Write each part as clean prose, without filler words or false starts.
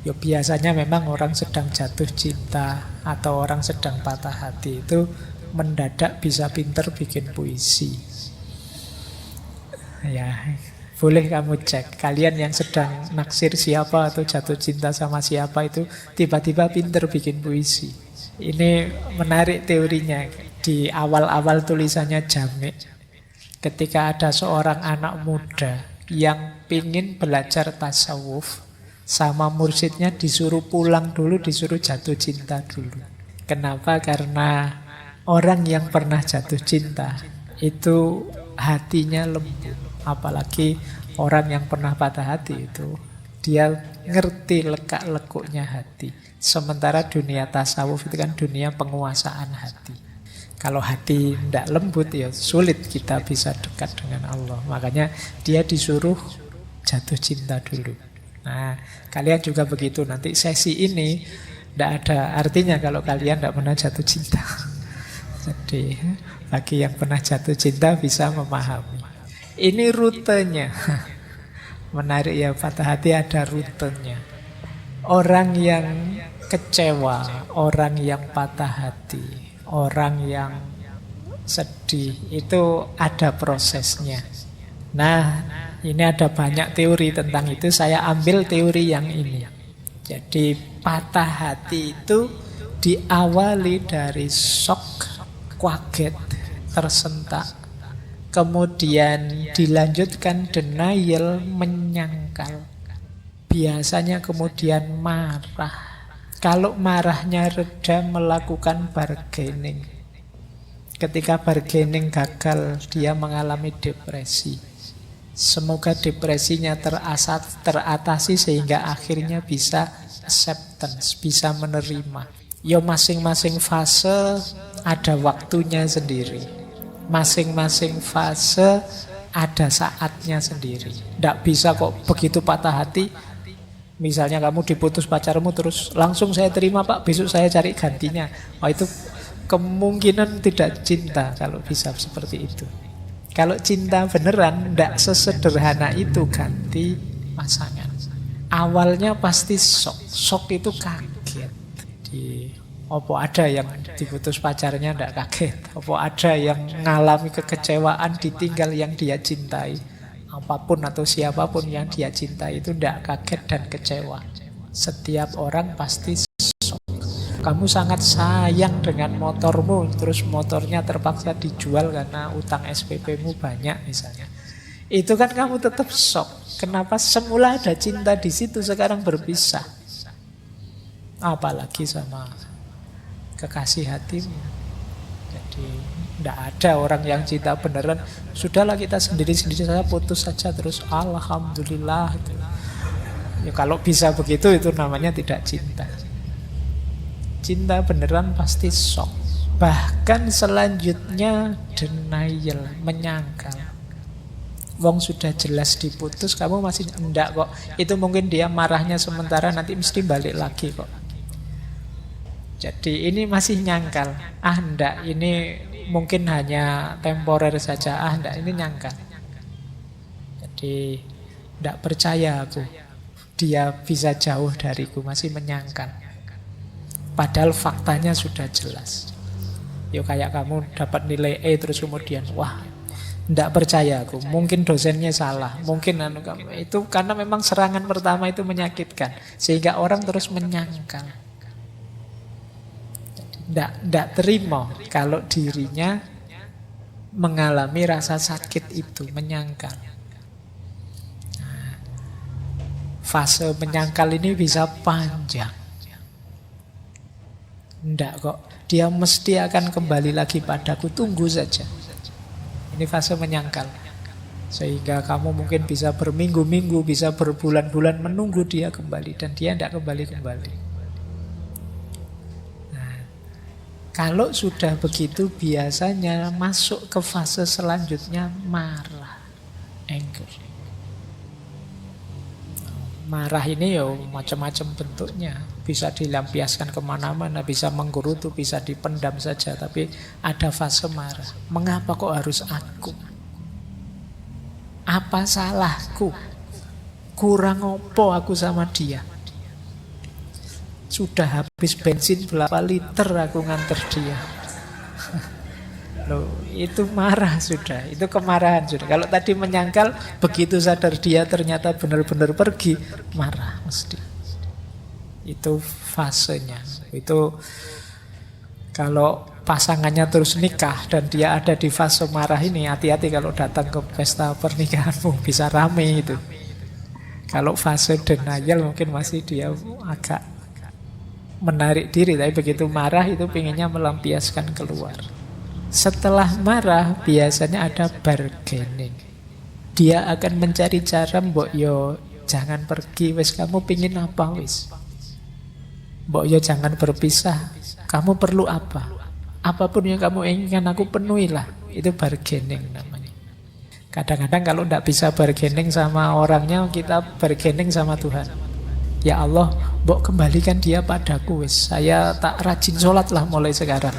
Ya biasanya memang orang sedang jatuh cinta atau orang sedang patah hati itu mendadak bisa pinter bikin puisi. Ya, boleh kamu cek. Kalian yang sedang naksir siapa atau jatuh cinta sama siapa itu tiba-tiba pinter bikin puisi. Ini menarik teorinya. Di awal-awal tulisannya Jami', ketika ada seorang anak muda yang pingin belajar tasawuf, sama mursyidnya disuruh pulang dulu, disuruh jatuh cinta dulu. Kenapa? Karena orang yang pernah jatuh cinta itu hatinya lembut. Apalagi orang yang pernah patah hati itu, dia ngerti lekak-lekuknya hati. Sementara dunia tasawuf itu kan dunia penguasaan hati. Kalau hati tidak lembut ya sulit kita bisa dekat dengan Allah. Makanya dia disuruh jatuh cinta dulu. Nah, kalian juga begitu. Nanti sesi ini tidak ada artinya kalau kalian tidak pernah jatuh cinta. Jadi, bagi yang pernah jatuh cinta bisa memahami. Ini rutenya. Menarik ya, patah hati ada rutenya. Orang yang kecewa, orang yang patah hati, orang yang sedih, itu ada prosesnya. Nah, ini ada banyak teori tentang itu. Saya ambil teori yang ini. Jadi patah hati itu diawali dari shock, kaget, tersentak. Kemudian dilanjutkan denial, menyangkal. Biasanya kemudian marah. Kalau marahnya reda, melakukan bargaining. Ketika bargaining gagal, dia mengalami depresi. Semoga depresinya teratasi sehingga akhirnya bisa acceptance, bisa menerima. Ya masing-masing fase ada waktunya sendiri. Masing-masing fase ada saatnya sendiri. Tidak bisa kok begitu patah hati. Misalnya kamu diputus pacarmu terus langsung saya terima pak, besok saya cari gantinya. Oh itu kemungkinan tidak cinta kalau bisa seperti itu. Kalau cinta beneran tidak sesederhana itu ganti pasangan. Awalnya pasti shock. Shock itu kaget. Opo ada yang diputus pacarnya tidak kaget. Opo ada yang mengalami kekecewaan ditinggal yang dia cintai. Apapun atau siapapun yang dia cintai itu tidak kaget dan kecewa. Setiap orang pasti shock. Kamu sangat sayang dengan motormu, terus motornya terpaksa dijual karena utang SPP-mu banyak misalnya. Itu kan kamu tetap shock. Kenapa semula ada cinta di situ sekarang berpisah? Apalagi sama kekasih hatimu. Jadi tidak ada orang yang cinta beneran. Sudahlah kita sendiri-sendiri saja, putus saja terus alhamdulillah. Ya kalau bisa begitu itu namanya tidak cinta. Cinta beneran pasti shock. Bahkan selanjutnya denial, menyangkal. Wong sudah jelas diputus, kamu masih enggak kok. Itu mungkin dia marahnya sementara, nanti mesti balik lagi kok. Jadi ini masih nyangkal. Ah enggak, ini mungkin hanya temporer saja. Ah enggak, ini nyangkal. Jadi enggak percaya aku, dia bisa jauh dariku, masih menyangkal. Padahal faktanya sudah jelas. Yo kayak kamu dapat nilai E terus kemudian wah, tidak percaya aku. Mungkin dosennya salah. Mungkin itu karena memang serangan pertama itu menyakitkan sehingga orang terus menyangkal. Tidak terima kalau dirinya mengalami rasa sakit itu, menyangkal. Nah, fase menyangkal ini bisa panjang. Enggak kok, dia mesti akan kembali lagi padaku, tunggu saja. Ini fase menyangkal. Sehingga kamu mungkin bisa berminggu-minggu, bisa berbulan-bulan menunggu dia kembali. Dan dia tidak kembali-kembali. Nah, kalau sudah begitu biasanya masuk ke fase selanjutnya marah, anger. Marah ini ya macam-macam bentuknya. Bisa dilampiaskan kemana-mana, bisa menggerutu, bisa dipendam saja. Tapi ada fase marah. Mengapa kok harus aku? Apa salahku? Kurang opo aku sama dia? Sudah habis bensin berapa liter aku nganter dia. Loh, itu marah sudah, itu kemarahan sudah. Kalau tadi menyangkal, begitu sadar dia ternyata benar-benar pergi, marah mesti. Itu fasenya. Itu kalau pasangannya terus nikah dan dia ada di fase marah ini, hati-hati kalau datang ke pesta pernikahanmu, bisa rame itu. Kalau fase denial mungkin masih dia agak menarik diri, tapi begitu marah itu pengennya melampiaskan keluar. Setelah marah biasanya ada bargaining. Dia akan mencari cara, mbok yo jangan pergi, wis kamu pingin apa wis. Mbok yo jangan berpisah, kamu perlu apa? Apapun yang kamu inginkan aku penuhilah. Itu bargaining namanya. Kadang-kadang kalau tidak bisa bargaining sama orangnya, kita bargaining sama Tuhan. Ya Allah, mbok kembalikan dia padaku wis. Saya tak rajin sholat lah mulai sekarang.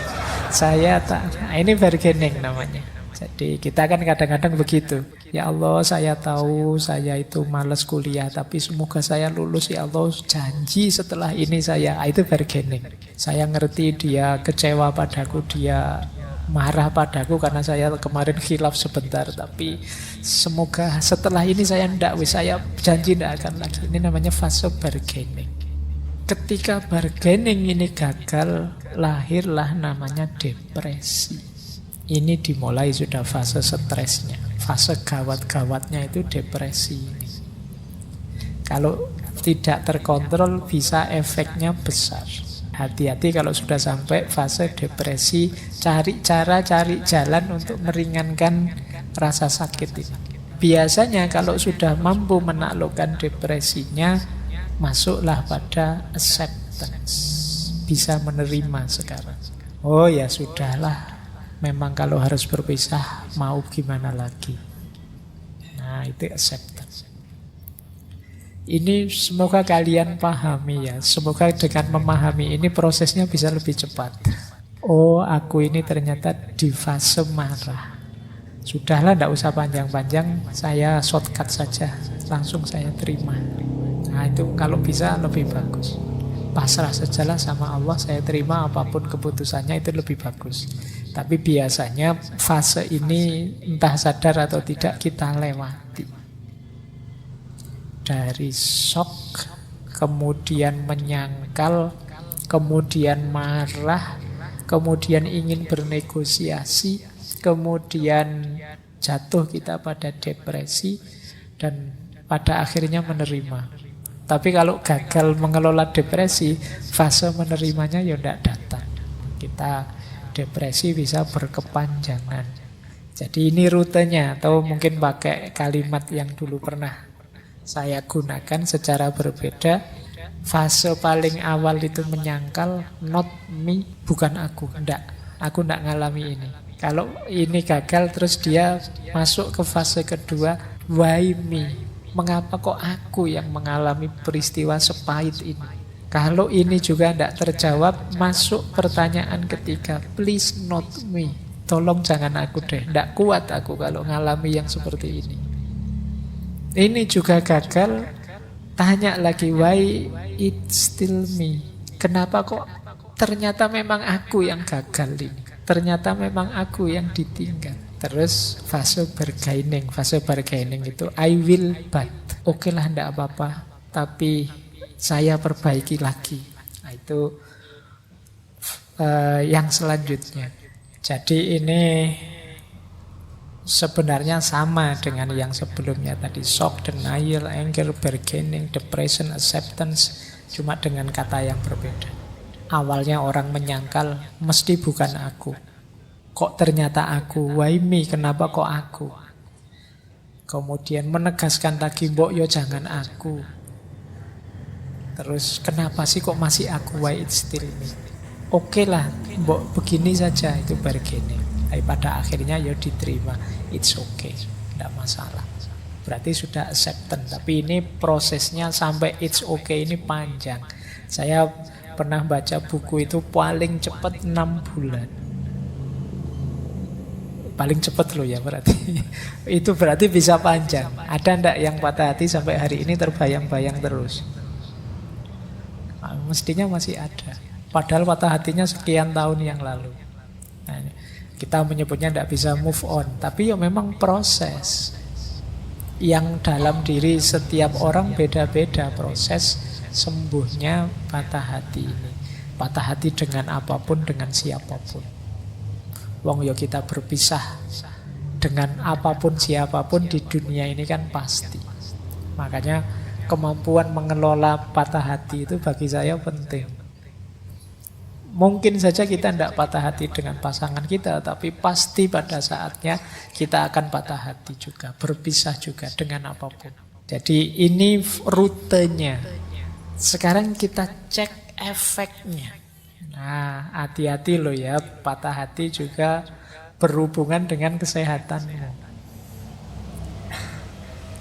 Saya tak. Nah, ini bargaining namanya. Jadi kita kan kadang-kadang begitu. Ya Allah, saya tahu saya itu malas kuliah, tapi semoga saya lulus ya Allah. Janji setelah ini saya. Itu bargaining. Saya ngerti dia kecewa padaku, dia marah padaku karena saya kemarin khilaf sebentar, tapi semoga setelah ini saya ndak wis, saya janji ndak akan lagi. Ini namanya fase bargaining. Ketika bargaining ini gagal, lahirlah namanya depresi. Ini dimulai sudah fase stresnya. Fase gawat-gawatnya itu depresi ini. Kalau tidak terkontrol bisa efeknya besar. Hati-hati kalau sudah sampai fase depresi, cari cara, cari jalan untuk meringankan rasa sakit ini. Biasanya kalau sudah mampu menaklukkan depresinya, masuklah pada acceptance. Bisa menerima sekarang. Oh ya sudahlah, memang kalau harus berpisah, mau gimana lagi. Nah itu acceptance. Ini semoga kalian pahami ya. Semoga dengan memahami ini prosesnya bisa lebih cepat. Oh, aku ini ternyata di fase marah. Sudahlah, tidak usah panjang-panjang. Saya shortcut saja. Langsung saya terima. Nah, itu kalau bisa lebih bagus. Pasrah sajalah sama Allah. Saya terima apapun keputusannya, itu lebih bagus. Tapi biasanya fase ini entah sadar atau tidak kita lewati. Dari shock, kemudian menyangkal, kemudian marah, kemudian ingin bernegosiasi, kemudian jatuh kita pada depresi, dan pada akhirnya menerima. Tapi kalau gagal mengelola depresi, fase menerimanya ya tidak datang. Kita depresi bisa berkepanjangan. Jadi ini rutenya, atau mungkin pakai kalimat yang dulu pernah saya gunakan secara berbeda. Fase paling awal itu menyangkal, not me, bukan aku, aku enggak ngalami ini. Kalau ini gagal terus dia masuk ke fase kedua, why me, mengapa kok aku yang mengalami peristiwa sepahit ini. Kalau ini juga enggak terjawab, masuk pertanyaan ketiga, please not me, tolong jangan aku deh, enggak kuat aku kalau ngalami yang seperti ini. Ini juga gagal, tanya lagi, why it still me? Kenapa kok ternyata memang aku yang gagal ini? Ternyata memang aku yang ditinggal. Terus fase bargaining. Fase bargaining itu I will but. Oke lah, enggak apa-apa, tapi saya perbaiki lagi. Nah, itu yang selanjutnya. Jadi ini sebenarnya sama dengan yang sebelumnya tadi. Shock, denial, anger, bargaining, depression, acceptance. Cuma dengan kata yang berbeda. Awalnya orang menyangkal, mesti bukan aku. Kok ternyata aku? Why me? Kenapa kok aku? Kemudian menegaskan lagi, mbok yo jangan aku. Terus kenapa sih kok masih aku? Why it still me? Oke lah, mbok begini saja, itu bargaining. Tapi pada akhirnya ya diterima, it's okay, tidak masalah. Berarti sudah acceptance. Tapi ini prosesnya sampai it's okay ini panjang. Saya pernah baca buku itu paling cepat 6 bulan. Paling cepat loh ya berarti. Itu berarti bisa panjang. Ada ndak yang patah hati sampai hari ini terbayang-bayang terus? Mestinya masih ada. Padahal patah hatinya sekian tahun yang lalu. Nah, kita menyebutnya tidak bisa move on. Tapi ya memang proses. Yang dalam diri setiap orang beda-beda proses sembuhnya patah hati ini. Patah hati dengan apapun, dengan siapapun. Wong ya kita berpisah dengan apapun siapapun di dunia ini kan pasti. Makanya kemampuan mengelola patah hati itu bagi saya penting. Mungkin saja kita tidak patah hati dengan pasangan kita, tapi pasti pada saatnya kita akan patah hati juga, berpisah juga dengan apapun. Jadi ini rutenya. Sekarang kita cek efeknya. Nah, hati-hati loh ya, patah hati juga berhubungan dengan kesehatanmu.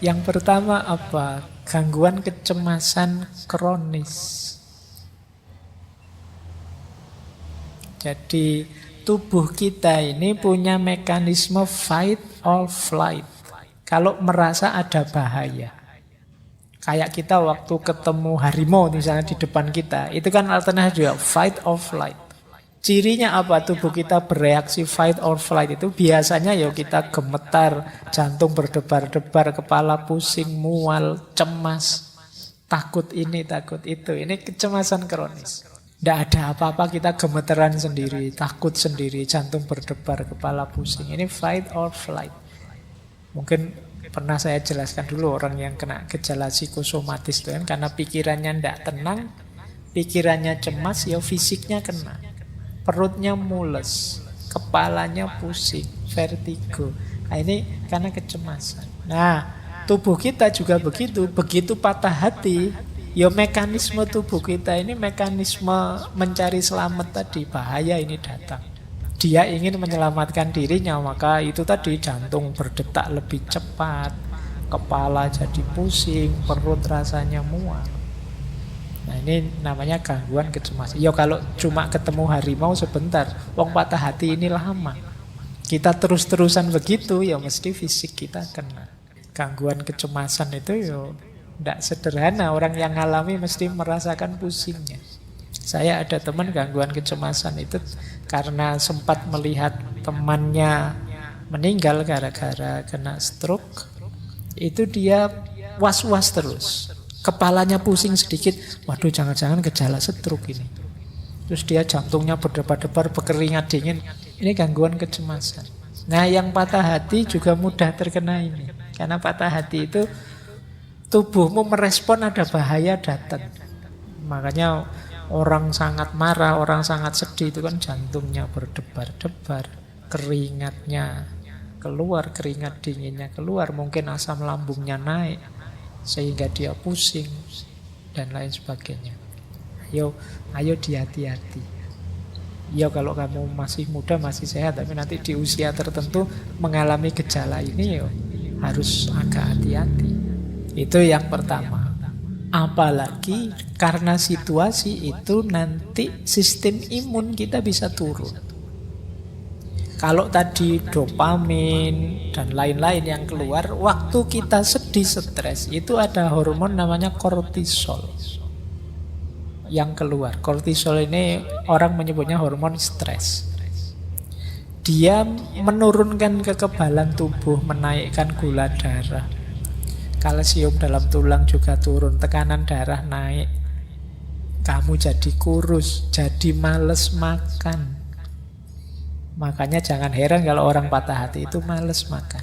Yang pertama apa? Gangguan kecemasan kronis. Jadi tubuh kita ini punya mekanisme fight or flight. Kalau merasa ada bahaya. Kayak kita waktu ketemu harimau misalnya di depan kita. Itu kan alternatif juga fight or flight. Cirinya apa? Tubuh kita bereaksi fight or flight itu biasanya ya kita gemetar, jantung berdebar-debar, kepala pusing, mual, cemas, takut ini, takut itu. Ini kecemasan kronis. Tidak ada apa-apa kita gemeteran sendiri, takut sendiri, jantung berdebar, kepala pusing. Ini fight or flight. Mungkin pernah saya jelaskan dulu orang yang kena gejala psikosomatis itu kan karena pikirannya tidak tenang, pikirannya cemas, ya fisiknya kena. Perutnya mules, kepalanya pusing, vertigo. Nah, ini karena kecemasan. Nah, tubuh kita juga begitu patah hati. Ya mekanisme tubuh kita ini mekanisme mencari selamat tadi, bahaya ini datang. Dia ingin menyelamatkan dirinya, maka itu tadi jantung berdetak lebih cepat, kepala jadi pusing, perut rasanya mual. Nah ini namanya gangguan kecemasan. Ya kalau cuma ketemu harimau sebentar, wong patah hati ini lama. Kita terus-terusan begitu, ya mesti fisik kita kena. Gangguan kecemasan itu ya tidak sederhana, orang yang ngalami mesti merasakan pusingnya. Saya ada teman gangguan kecemasan itu karena sempat melihat temannya meninggal gara-gara kena stroke. Itu dia was-was terus. Kepalanya pusing sedikit, waduh jangan-jangan gejala stroke ini. Terus dia jantungnya berdebar-debar, berkeringat dingin. Ini gangguan kecemasan. Nah yang patah hati juga mudah terkena ini. Karena patah hati itu tubuhmu merespon ada bahaya datang. Makanya orang sangat marah, orang sangat sedih itu kan jantungnya berdebar-debar, keringatnya keluar, keringat dinginnya keluar, mungkin asam lambungnya naik sehingga dia pusing dan lain sebagainya. Ayo dihati-hati. Ya kalau kamu masih muda, masih sehat, tapi nanti di usia tertentu mengalami gejala ini ya harus agak hati-hati. Itu yang pertama. Apalagi karena situasi itu nanti sistem imun kita bisa turun. Kalau tadi dopamin dan lain-lain yang keluar, waktu kita sedih, stres, itu ada hormon namanya kortisol yang keluar. Kortisol ini orang menyebutnya hormon stres. Dia menurunkan kekebalan tubuh, menaikkan gula darah. Kalsium dalam tulang juga turun, tekanan darah naik. Kamu jadi kurus, jadi males makan. Makanya jangan heran kalau orang patah hati itu males makan.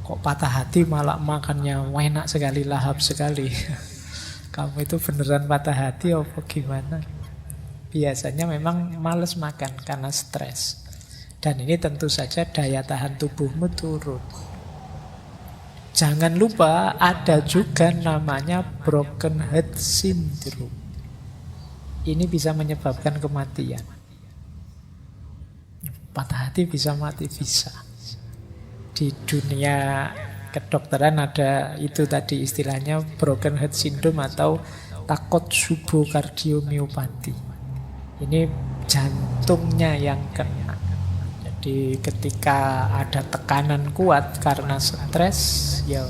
Kok patah hati malah makannya enak sekali, lahap sekali. Kamu itu beneran patah hati apa gimana? Biasanya memang males makan karena stres. Dan ini tentu saja daya tahan tubuhmu turun. Jangan lupa ada juga namanya broken heart syndrome. Ini bisa menyebabkan kematian. Patah hati bisa mati, bisa. Di dunia kedokteran ada itu tadi istilahnya broken heart syndrome atau Takotsubo kardiomyopati. Ini jantungnya yang kena. Jadi ketika ada tekanan kuat karena stres, ya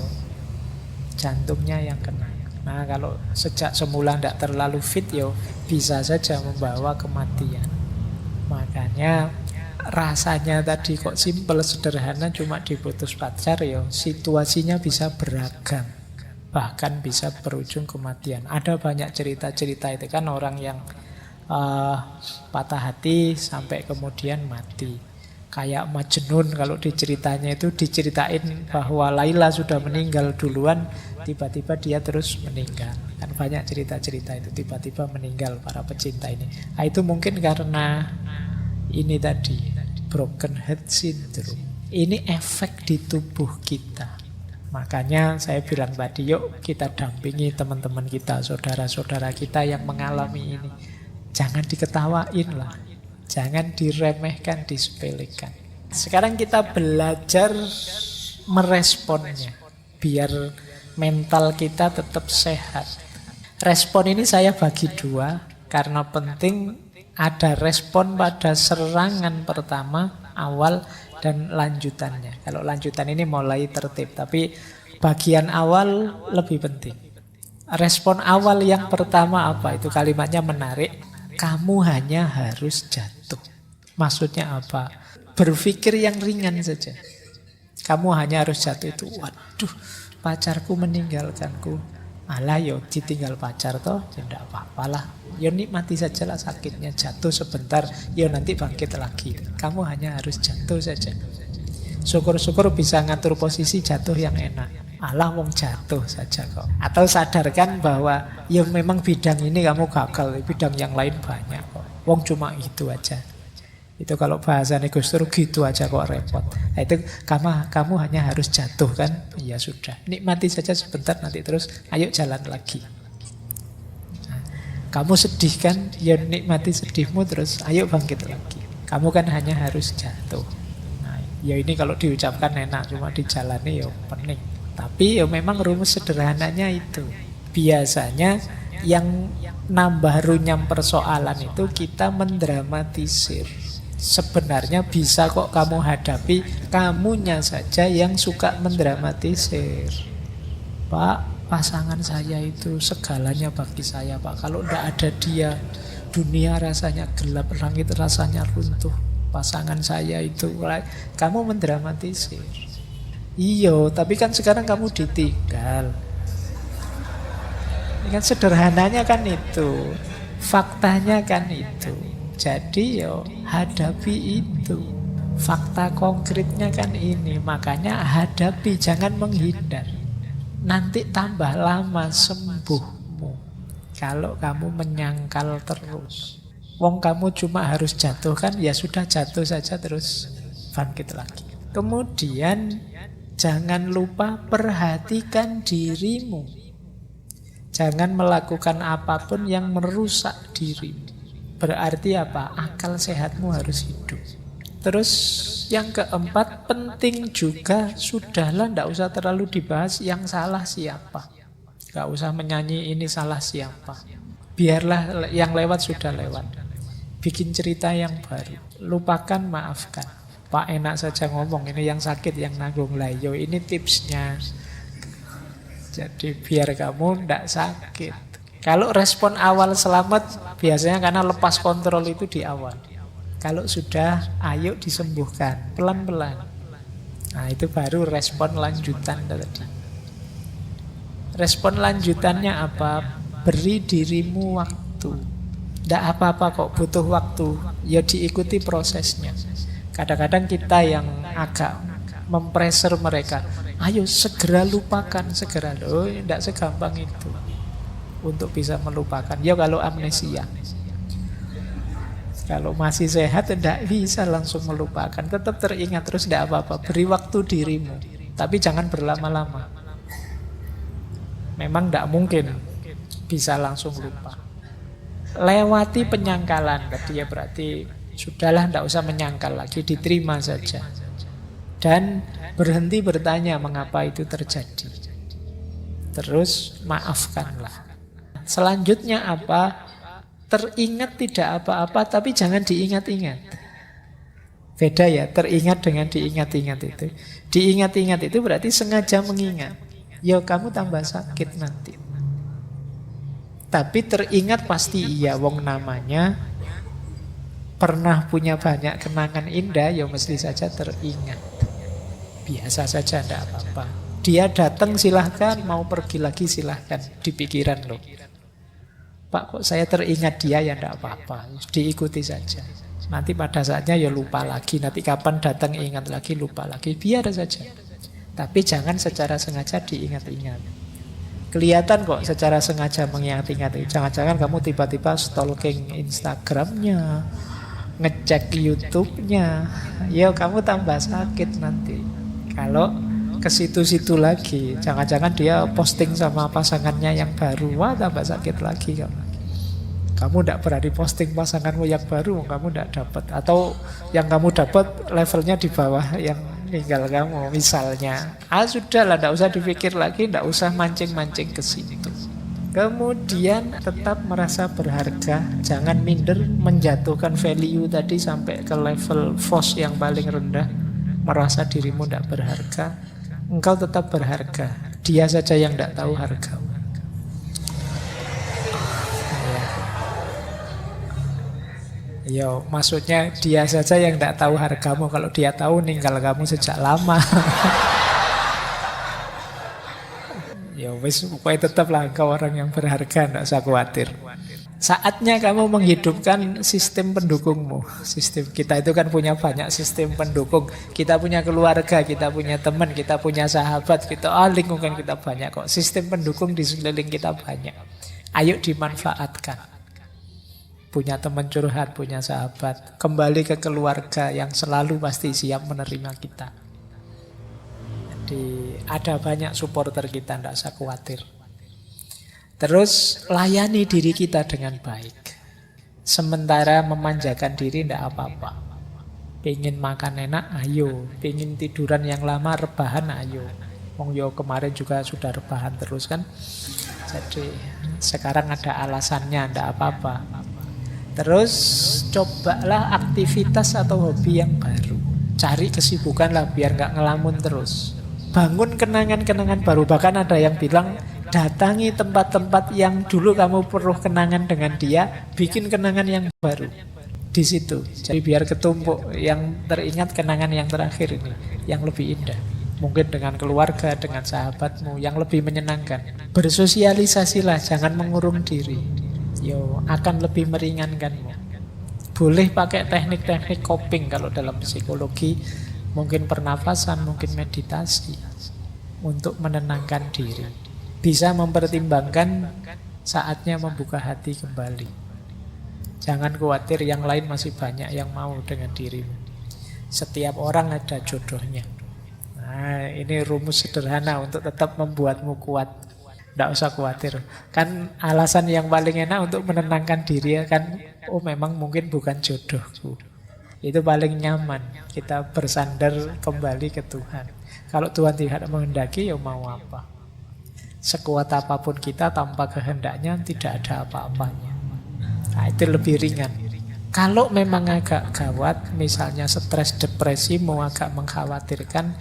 jantungnya yang kena. Nah, kalau sejak semula tidak terlalu fit, yo bisa saja membawa kematian. Makanya rasanya tadi kok simpel, sederhana, cuma diputus pacar, yo situasinya bisa beragam. Bahkan bisa berujung kematian. Ada banyak cerita-cerita itu kan, orang yang eh, patah hati sampai kemudian mati. Kayak Majnun, kalau diceritanya itu diceritain bahwa Laila sudah meninggal duluan, tiba-tiba dia terus meninggal. Kan banyak cerita-cerita itu, tiba-tiba meninggal para pecinta ini. Nah, itu mungkin karena ini tadi, broken heart syndrome. Ini efek di tubuh kita. Makanya saya bilang tadi, yuk kita dampingi teman-teman kita, saudara-saudara kita yang mengalami ini. Jangan diketawain lah. Jangan diremehkan, disepelekan. Sekarang kita belajar meresponnya, biar mental kita tetap sehat. Respon ini saya bagi dua, karena penting ada respon pada serangan pertama, awal, dan lanjutannya. Kalau lanjutan ini mulai tertib, tapi bagian awal lebih penting. Respon awal yang pertama apa? Itu kalimatnya menarik. Kamu hanya harus jatuh. Maksudnya apa? Berpikir yang ringan saja. Kamu hanya harus jatuh itu. Waduh, pacarku meninggalkanku. Alah yo, ditinggal pacar toh, ya tidak apa-apalah. Yo nikmati sajalah sakitnya, jatuh sebentar, yo nanti bangkit lagi. Kamu hanya harus jatuh saja. Syukur-syukur bisa ngatur posisi jatuh yang enak. Alah wong jatuh saja kok. Atau sadarkan bahwa ya memang bidang ini kamu gagal, bidang yang lain banyak kok. Wong cuma itu aja. Itu kalau bahasanya Gus Dur, gitu aja kok repot. Nah, itu kamu hanya harus jatuh kan? Ya sudah, nikmati saja sebentar, nanti terus ayo jalan lagi. Nah, kamu sedih kan? Ya nikmati sedihmu, terus ayo bangkit lagi. Kamu kan hanya harus jatuh. Nah, ya ini kalau diucapkan enak, cuma dijalani ya pening. Tapi ya memang rumus sederhananya itu. Biasanya yang nambah runyam persoalan itu kita mendramatisir. Sebenarnya bisa kok kamu hadapi, kamunya saja yang suka mendramatisir. Pak, pasangan saya itu segalanya bagi saya, Pak. Kalau tidak ada dia, dunia rasanya gelap, langit rasanya runtuh. Pasangan saya itu, kamu mendramatisir. Iya, tapi kan sekarang kamu ditinggal. Ini kan sederhananya kan itu. Faktanya kan itu. Jadi yo hadapi itu. Fakta konkretnya kan ini. Makanya hadapi, jangan menghindar. Nanti tambah lama sembuhmu kalau kamu menyangkal terus. Wong kamu cuma harus jatuh kan, ya sudah jatuh saja terus bangkit lagi. Kemudian jangan lupa perhatikan dirimu. Jangan melakukan apapun yang merusak dirimu. Berarti apa? Akal sehatmu harus hidup. Terus yang keempat, penting juga, sudahlah tidak usah terlalu dibahas yang salah siapa. Tidak usah menyanyi ini salah siapa. Biarlah yang lewat sudah lewat. Bikin cerita yang baru. Lupakan, maafkan. Pak enak saja ngomong, ini yang sakit yang nanggung lah. Yo ini tipsnya. Jadi biar kamu tidak sakit. Kalau respon awal selamat, biasanya karena lepas kontrol itu di awal. Kalau sudah, ayo disembuhkan pelan-pelan. Nah itu baru respon lanjutan tadi. Respon lanjutannya apa? Beri dirimu waktu. Tidak apa-apa kok, butuh waktu. Ya diikuti prosesnya. Kadang-kadang kita yang agak mempreser mereka, ayo segera lupakan, segera. Oh, tidak segampang itu untuk bisa melupakan. Ya kalau amnesia, kalau masih sehat tidak bisa langsung melupakan, tetap teringat terus, tidak apa-apa. Beri waktu dirimu, tapi jangan berlama-lama. Memang tidak mungkin bisa langsung lupa. Lewati penyangkalan tadi ya, berarti sudahlah, tidak usah menyangkal lagi, diterima saja. Dan berhenti bertanya mengapa itu terjadi. Terus maafkanlah. Selanjutnya apa? Teringat tidak apa-apa, tapi jangan diingat-ingat. Beda ya, teringat dengan diingat-ingat itu. Diingat-ingat itu berarti sengaja mengingat. Ya kamu tambah sakit nanti. Tapi teringat pasti iya, wong namanya pernah punya banyak kenangan indah, ya mesti saja teringat. Biasa saja, tidak apa-apa. Dia datang silahkan, mau pergi lagi silahkan, di pikiran loh. Pak, kok saya teringat dia, ya tidak apa-apa, diikuti saja. Nanti pada saatnya ya lupa lagi, nanti kapan datang ingat lagi, lupa lagi, biar saja. Tapi jangan secara sengaja diingat-ingat. Kelihatan kok secara sengaja mengingat-ingat. Jangan-jangan kamu tiba-tiba stalking Instagramnya, ngecek YouTube-nya, ya kamu tambah sakit nanti. Kalau ke situ-situ lagi, jangan-jangan dia posting sama pasangannya yang baru, wah tambah sakit lagi kamu. Kamu tidak berani posting pasanganmu yang baru, kamu tidak dapat. Atau yang kamu dapat levelnya di bawah yang tinggal kamu, misalnya. Sudahlah, tidak usah dipikir lagi, tidak usah mancing-mancing ke situ. Kemudian tetap merasa berharga, jangan minder, menjatuhkan value tadi sampai ke level FOS yang paling rendah, merasa dirimu tidak berharga. Engkau tetap berharga, dia saja yang tidak tahu hargamu. Yo, maksudnya dia saja yang tidak tahu hargamu. Kalau dia tahu, ninggal kamu sejak lama. Ya wis, pokoknya tetaplah engkau orang yang berharga, tidak usah khawatir. Saatnya kamu menghidupkan sistem pendukungmu. Sistem kita itu kan punya banyak sistem pendukung. Kita punya keluarga, kita punya teman, kita punya sahabat, lingkungan kita banyak kok. Sistem pendukung di sekeliling kita banyak. Ayo dimanfaatkan. Punya teman curhat, punya sahabat. Kembali ke keluarga yang selalu pasti siap menerima kita. Jadi ada banyak supporter kita, tidak usah khawatir. Terus layani diri kita dengan baik. Sementara memanjakan diri tidak apa-apa. Pengen makan enak, ayo. Pengen tiduran yang lama, rebahan, ayo. Wong yo kemarin juga sudah rebahan terus kan. Jadi sekarang ada alasannya, tidak apa-apa. Terus cobalah aktivitas atau hobi yang baru. Cari kesibukan lah biar nggak ngelamun terus. Bangun kenangan-kenangan baru. Bahkan ada yang bilang, datangi tempat-tempat yang dulu kamu perlu kenangan dengan dia, bikin kenangan yang baru di situ. Jadi biar ketumpuk, yang teringat kenangan yang terakhir ini, yang lebih indah. Mungkin dengan keluarga, dengan sahabatmu, yang lebih menyenangkan. Bersosialisasilah, jangan mengurung diri. Yo, akan lebih meringankanmu. Boleh pakai teknik-teknik coping kalau dalam psikologi. Mungkin pernafasan, mungkin meditasi untuk menenangkan diri. Bisa mempertimbangkan saatnya membuka hati kembali. Jangan khawatir, yang lain masih banyak yang mau dengan dirimu. Setiap orang ada jodohnya. Nah, ini rumus sederhana untuk tetap membuatmu kuat. Tidak usah khawatir. Kan alasan yang paling enak untuk menenangkan diri kan, oh memang mungkin bukan jodohku. Itu paling nyaman. Kita bersandar kembali ke Tuhan. Kalau Tuhan tidak menghendaki, ya mau apa? Sekuat apapun kita tanpa kehendaknya tidak ada apa-apanya. Nah, itu lebih ringan. Kalau memang agak gawat, misalnya stres, depresi, mau agak mengkhawatirkan,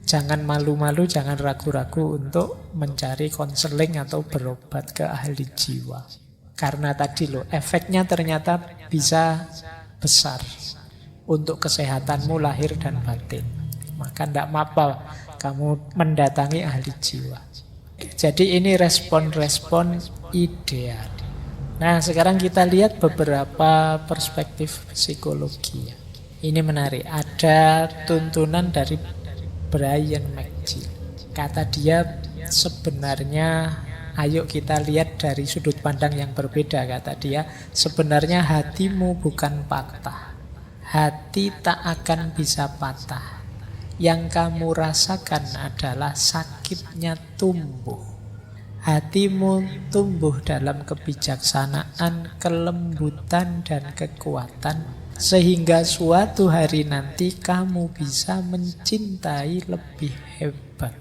jangan malu-malu, jangan ragu-ragu untuk mencari konseling atau berobat ke ahli jiwa. Karena tadi loh, efeknya ternyata bisa besar untuk kesehatanmu lahir dan batin. Maka tidak apa-apa kamu mendatangi ahli jiwa. Jadi ini respon-respon ideal. Nah, sekarang kita lihat beberapa perspektif psikologi. Ini menarik. Ada tuntunan dari Brian McGill. Kata dia, sebenarnya ayo kita lihat dari sudut pandang yang berbeda. Kata dia, sebenarnya hatimu bukan patah. Hati tak akan bisa patah. Yang kamu rasakan adalah sakitnya tumbuh. Hatimu tumbuh dalam kebijaksanaan, kelembutan, dan kekuatan, sehingga suatu hari nanti kamu bisa mencintai lebih hebat.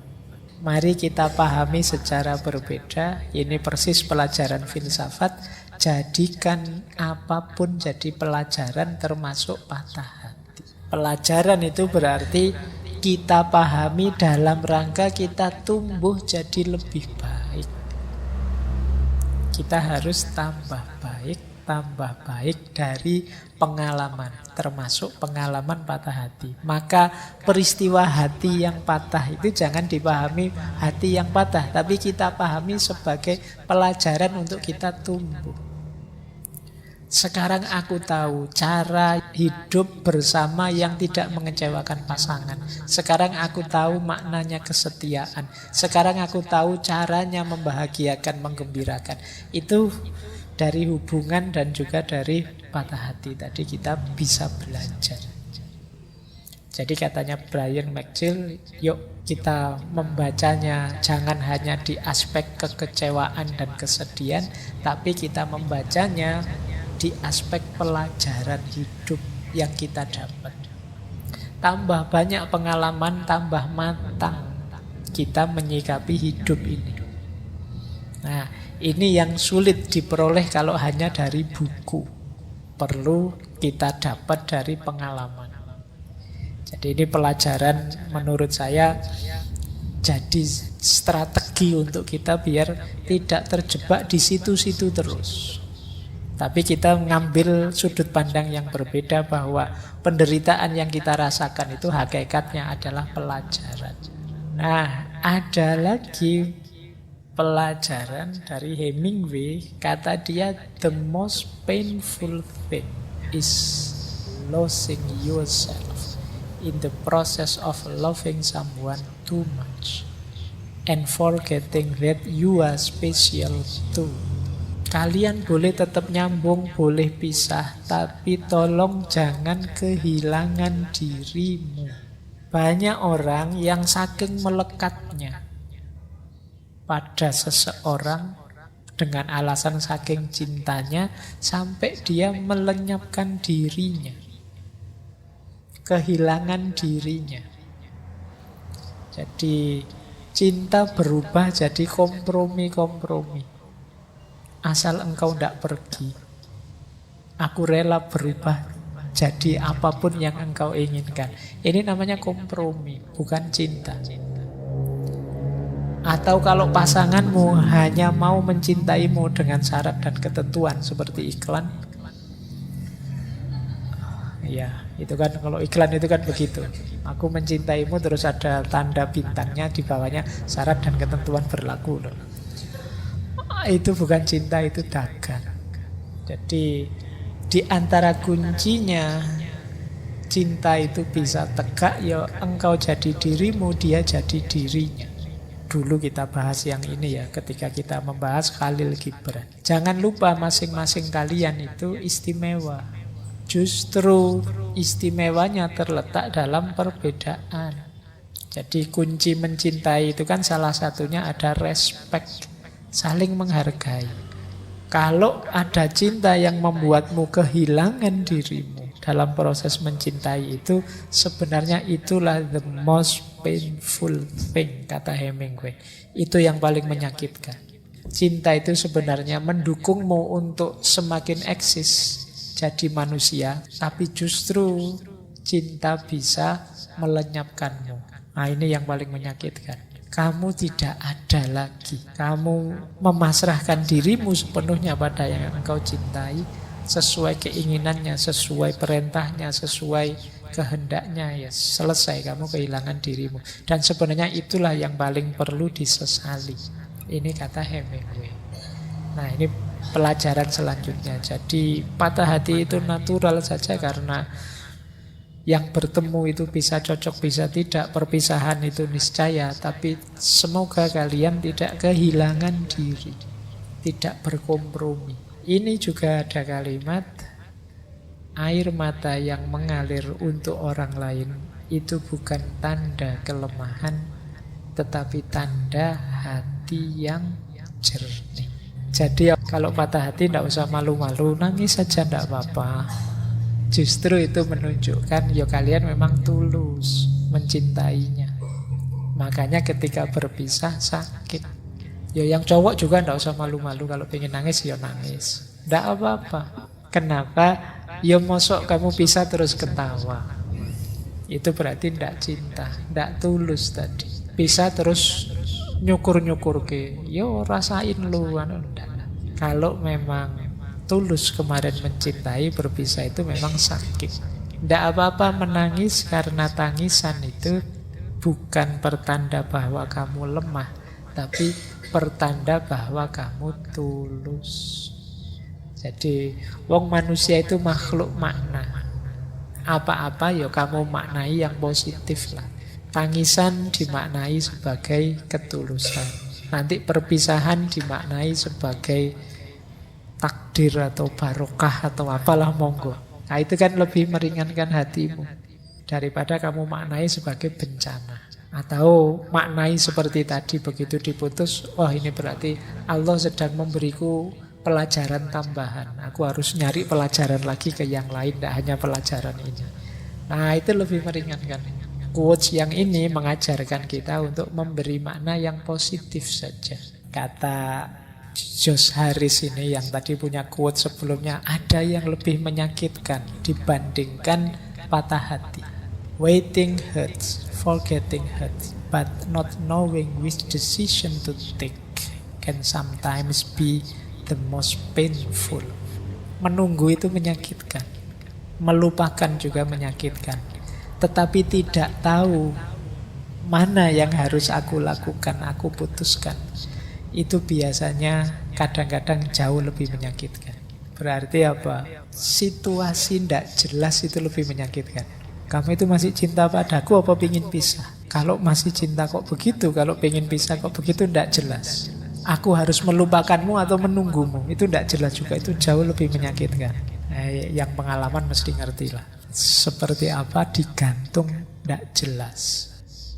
Mari kita pahami secara berbeda. Ini persis pelajaran filsafat. Jadikan apapun jadi pelajaran, termasuk patah hati. Pelajaran itu berarti kita pahami dalam rangka kita tumbuh jadi lebih baik. Kita harus tambah baik dari pengalaman, termasuk pengalaman patah hati. Maka peristiwa hati yang patah itu jangan dipahami hati yang patah, tapi kita pahami sebagai pelajaran untuk kita tumbuh. Sekarang aku tahu cara hidup bersama yang tidak mengecewakan pasangan. Sekarang aku tahu maknanya kesetiaan. Sekarang aku tahu caranya membahagiakan, menggembirakan. Itu dari hubungan dan juga dari patah hati. Tadi kita bisa belajar. Jadi katanya Brian McGill, yuk kita membacanya jangan hanya di aspek kekecewaan dan kesedihan, tapi kita membacanya di aspek pelajaran hidup yang kita dapat. Tambah banyak pengalaman, tambah matang kita menyikapi hidup ini. Nah, ini yang sulit diperoleh kalau hanya dari buku. Perlu kita dapat dari pengalaman. Jadi ini pelajaran menurut saya jadi strategi untuk kita biar tidak terjebak di situ-situ terus. Tapi kita mengambil sudut pandang yang berbeda bahwa penderitaan yang kita rasakan itu hakikatnya adalah pelajaran. Nah, ada lagi pelajaran dari Hemingway, kata dia the most painful thing is losing yourself in the process of loving someone too much and forgetting that you are special too. Kalian boleh tetap nyambung, boleh pisah, tapi tolong jangan kehilangan dirimu. Banyak orang yang saking melekatnya pada seseorang dengan alasan saking cintanya sampai dia melenyapkan dirinya, kehilangan dirinya. Jadi cinta berubah jadi kompromi-kompromi. Asal engkau tidak pergi, aku rela berubah jadi apapun yang engkau inginkan. Ini namanya kompromi, bukan cinta. Atau kalau pasanganmu hanya mau mencintaimu dengan syarat dan ketentuan seperti iklan, ya itu kan kalau iklan itu kan begitu. Aku mencintaimu terus ada tanda bintangnya di bawahnya syarat dan ketentuan berlaku loh. Itu bukan cinta, itu dagang. Jadi di antara kuncinya cinta itu bisa tegak, ya engkau jadi dirimu, dia jadi dirinya. Dulu kita bahas yang ini ya ketika kita membahas Khalil Gibran. Jangan lupa masing-masing kalian itu istimewa. Justru istimewanya terletak dalam perbedaan. Jadi kunci mencintai itu kan salah satunya ada respect, saling menghargai. Kalau ada cinta yang membuatmu kehilangan dirimu dalam proses mencintai itu, sebenarnya itulah the most painful thing, kata Hemingway. Itu yang paling menyakitkan. Cinta itu sebenarnya mendukungmu untuk semakin eksis jadi manusia, tapi justru cinta bisa melenyapkanmu. Nah, ini yang paling menyakitkan. Kamu tidak ada lagi. Kamu memasrahkan dirimu sepenuhnya pada yang engkau cintai, sesuai keinginannya, sesuai perintahnya, sesuai kehendaknya. Ya selesai, kamu kehilangan dirimu. Dan sebenarnya itulah yang paling perlu disesali. Ini kata Hemingway. Nah, ini pelajaran selanjutnya. Jadi patah hati itu natural saja karena yang bertemu itu bisa cocok, bisa tidak. Perpisahan itu niscaya. Tapi semoga kalian tidak kehilangan diri, tidak berkompromi. Ini juga ada kalimat, air mata yang mengalir untuk orang lain itu bukan tanda kelemahan, tetapi tanda hati yang jernih. Jadi kalau patah hati tidak usah malu-malu, nangis saja tidak apa-apa. Justru itu menunjukkan ya kalian memang tulus mencintainya. Makanya ketika berpisah sakit. Ya yang cowok juga tidak usah malu-malu, kalau pengen nangis ya nangis, tidak apa-apa. Kenapa? Ya mosok kamu pisah terus ketawa, itu berarti tidak cinta, tidak tulus tadi. Pisah terus nyukur-nyukur ke, yo rasain lu, Kalau memang tulus kemarin mencintai, berpisah itu memang sakit. Tidak apa-apa menangis, karena tangisan itu bukan pertanda bahwa kamu lemah, tapi pertanda bahwa kamu tulus. Jadi wong manusia itu makhluk makna. Apa-apa ya kamu maknai yang positif lah. Tangisan dimaknai sebagai ketulusan. Nanti perpisahan dimaknai sebagai takdir atau barokah atau apalah, monggo. Nah itu kan lebih meringankan hatimu daripada kamu maknai sebagai bencana. Atau maknai seperti tadi, begitu diputus, wah ini berarti Allah sedang memberiku pelajaran tambahan. Aku harus nyari pelajaran lagi ke yang lain, tidak hanya pelajaran ini. Nah itu lebih meringankan. Quotes yang ini mengajarkan kita untuk memberi makna yang positif saja. Kata Josh Harris ini yang tadi punya quote sebelumnya, ada yang lebih menyakitkan dibandingkan patah hati. Waiting hurts, forgetting hurts, but not knowing which decision to take can sometimes be the most painful. Menunggu itu menyakitkan, melupakan juga menyakitkan. Tetapi tidak tahu mana yang harus aku lakukan, aku putuskan, itu biasanya kadang-kadang jauh lebih menyakitkan. Berarti apa? Situasi tidak jelas itu lebih menyakitkan. Kamu itu masih cinta padaku apa pingin pisah? Kalau masih cinta kok begitu, kalau pingin pisah kok begitu, tidak jelas. Aku harus melupakanmu atau menunggumu, itu tidak jelas juga, itu jauh lebih menyakitkan. Yang pengalaman mesti ngerti lah. Seperti apa digantung tidak jelas.